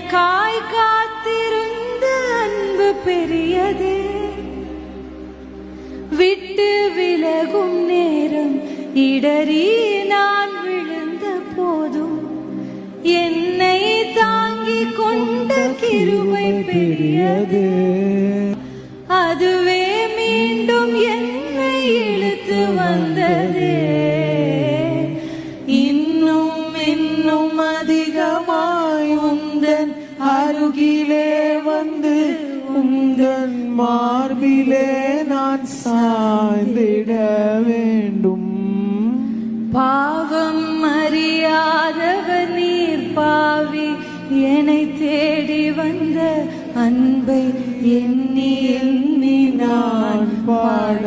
எனக்காய் காத்திருந்த அன்பு பெரியதே. விட்டு விலகும் நேரம் இடறி நான் விழுந்த போதும் என்னை தாங்கிக் கொண்ட கிருபை பெரியதே. அதுவே மீண்டும் என்னை இழுத்து வந்ததே. இன்னும் இன்னும் அதிகமாய் உந்தன் அருகிலே வந்து உந்தன் மார்பிலே நான் சாய்ந்திட வேண்டும். பாவம் அறியாதவர் நீர் பாவி என்னை தேடி வந்த அன்பை எண்ணி எண்ணி நான் பாட